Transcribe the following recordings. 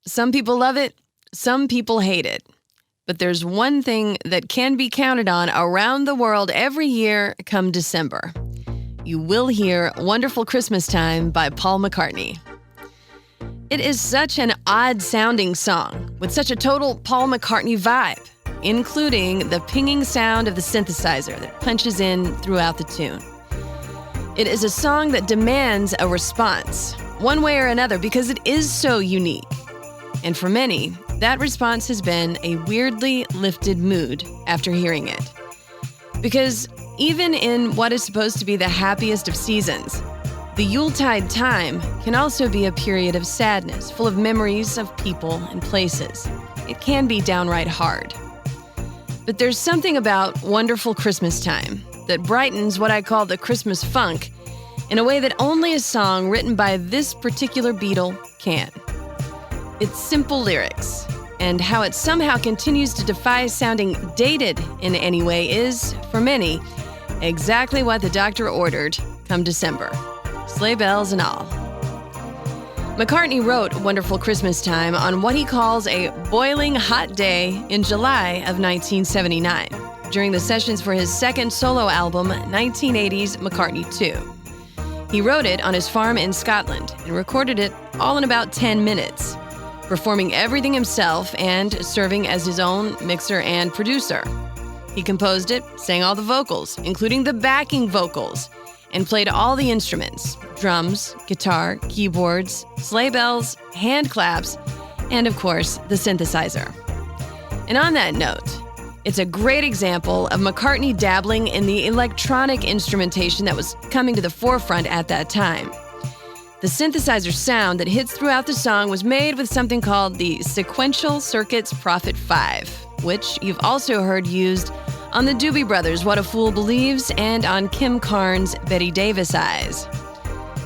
Some people love it, some people hate it. But there's one thing that can be counted on around the world every year come December. You will hear Wonderful Christmastime by Paul McCartney. It is such an odd-sounding song with such a total Paul McCartney vibe, including the pinging sound of the synthesizer that punches in throughout the tune. It is a song that demands a response, one way or another, because it is so unique. And for many, that response has been a weirdly lifted mood after hearing it. Because even in what is supposed to be the happiest of seasons, the Yuletide time can also be a period of sadness, full of memories of people and places. It can be downright hard. But there's something about Wonderful Christmastime that brightens what I call the Christmas funk in a way that only a song written by this particular Beatle can. Its simple lyrics and how it somehow continues to defy sounding dated in any way is, for many, exactly what the doctor ordered come December. Sleigh bells and all. McCartney wrote Wonderful Christmastime on what he calls a boiling hot day in July of 1979, during the sessions for his second solo album, 1980's McCartney 2. He wrote it on his farm in Scotland and recorded it all in about 10 minutes, performing everything himself and serving as his own mixer and producer. He composed it, sang all the vocals, including the backing vocals, and played all the instruments: drums, guitar, keyboards, sleigh bells, hand claps, and of course, the synthesizer. And on that note, it's a great example of McCartney dabbling in the electronic instrumentation that was coming to the forefront at that time. The synthesizer sound that hits throughout the song was made with something called the Sequential Circuits Prophet 5, which you've also heard used on the Doobie Brothers' What a Fool Believes and on Kim Carnes' Betty Davis Eyes.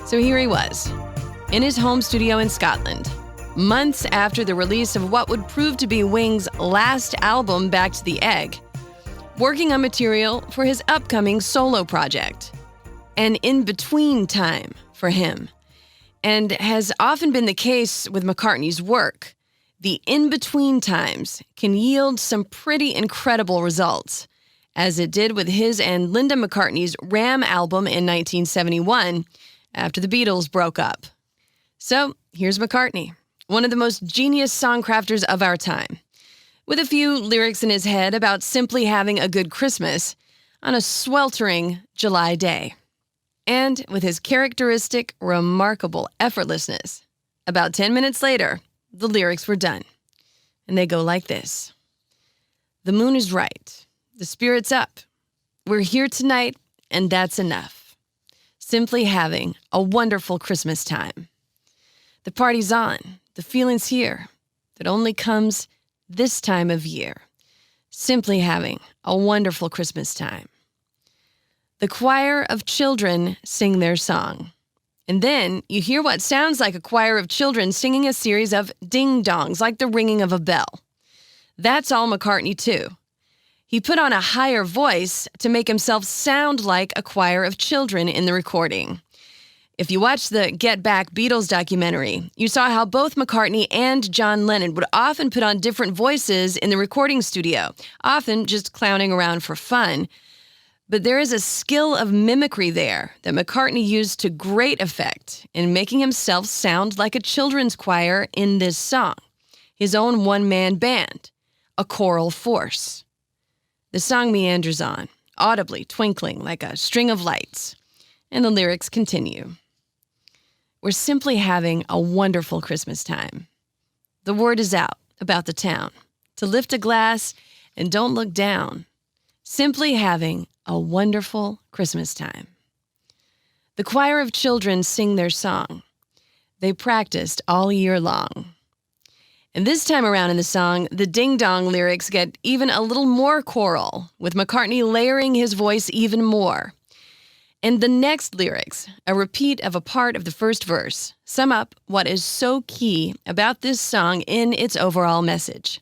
So here he was, in his home studio in Scotland, months after the release of what would prove to be Wing's last album, Back to the Egg, working on material for his upcoming solo project. An in-between time for him. And has often been the case with McCartney's work, the in-between times can yield some pretty incredible results, as it did with his and Linda McCartney's Ram album in 1971, after the Beatles broke up. So here's McCartney, one of the most genius songcrafters of our time, with a few lyrics in his head about simply having a good Christmas on a sweltering July day. And with his characteristic, remarkable effortlessness. About 10 minutes later, the lyrics were done. And they go like this. The moon is right. The spirit's up. We're here tonight, and that's enough. Simply having a wonderful Christmas time. The party's on. The feeling's here. That only comes this time of year. Simply having a wonderful Christmas time. The choir of children sing their song. And then you hear what sounds like a choir of children singing a series of ding-dongs, like the ringing of a bell. That's all McCartney, too. He put on a higher voice to make himself sound like a choir of children in the recording. If you watch the Get Back Beatles documentary, you saw how both McCartney and John Lennon would often put on different voices in the recording studio, often just clowning around for fun. But there is a skill of mimicry there that McCartney used to great effect in making himself sound like a children's choir in this song, his own one-man band, a choral force. The song meanders on, audibly twinkling like a string of lights, and the lyrics continue. We're simply having a wonderful Christmas time. The word is out about the town to lift a glass and don't look down. Simply having a wonderful Christmas time. The choir of children sing their song. They practiced all year long. And this time around in the song, the ding-dong lyrics get even a little more choral, with McCartney layering his voice even more. And the next lyrics, a repeat of a part of the first verse, sum up what is so key about this song in its overall message.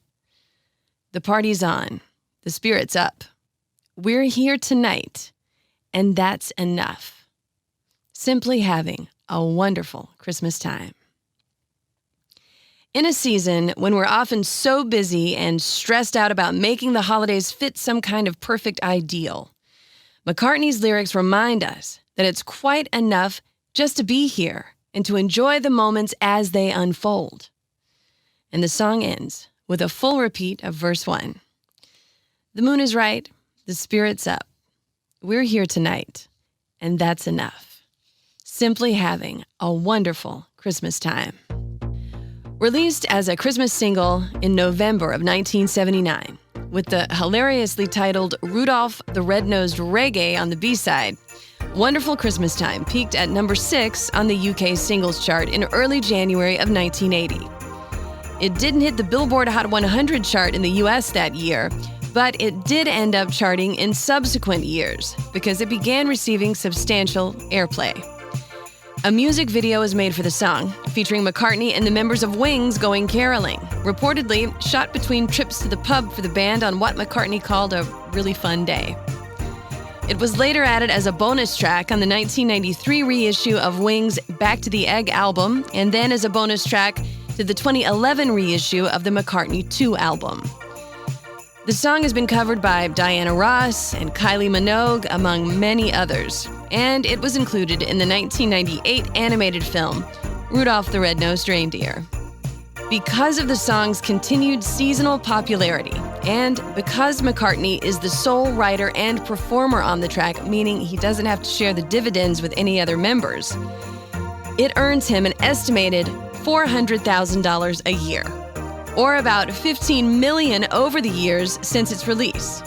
The party's on. The spirit's up. We're here tonight, and that's enough. Simply having a wonderful Christmas time. In a season when we're often so busy and stressed out about making the holidays fit some kind of perfect ideal, McCartney's lyrics remind us that it's quite enough just to be here and to enjoy the moments as they unfold. And the song ends with a full repeat of verse 1. The moon is right, the spirit's up. We're here tonight, and that's enough. Simply having a wonderful Christmas time. Released as a Christmas single in November of 1979, with the hilariously titled Rudolph the Red-Nosed Reggae on the B-side, Wonderful Christmastime peaked at number 6 on the UK singles chart in early January of 1980. It didn't hit the Billboard Hot 100 chart in the US that year, but it did end up charting in subsequent years because it began receiving substantial airplay. A music video was made for the song, featuring McCartney and the members of Wings going caroling, reportedly shot between trips to the pub for the band on what McCartney called a really fun day. It was later added as a bonus track on the 1993 reissue of Wings' Back to the Egg album, and then as a bonus track to the 2011 reissue of the McCartney 2 album. The song has been covered by Diana Ross and Kylie Minogue, among many others, and it was included in the 1998 animated film, Rudolph the Red-Nosed Reindeer. Because of the song's continued seasonal popularity, and because McCartney is the sole writer and performer on the track, meaning he doesn't have to share the dividends with any other members, it earns him an estimated $400,000 a year, or about $15 million over the years since its release,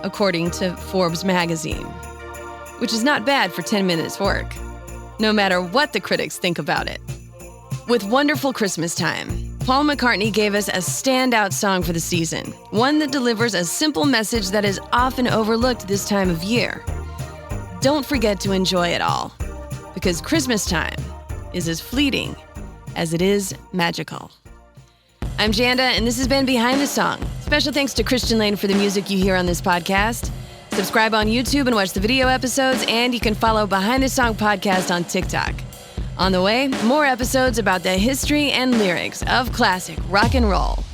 according to Forbes magazine. Which is not bad for 10 minutes work, no matter what the critics think about it. With Wonderful Christmastime, Paul McCartney gave us a standout song for the season, one that delivers a simple message that is often overlooked this time of year. Don't forget to enjoy it all, because Christmastime is as fleeting as it is magical. I'm Janda, and this has been Behind the Song. Special thanks to Christian Lane for the music you hear on this podcast. Subscribe on YouTube and watch the video episodes, and you can follow Behind the Song podcast on TikTok. On the way, more episodes about the history and lyrics of classic rock and roll.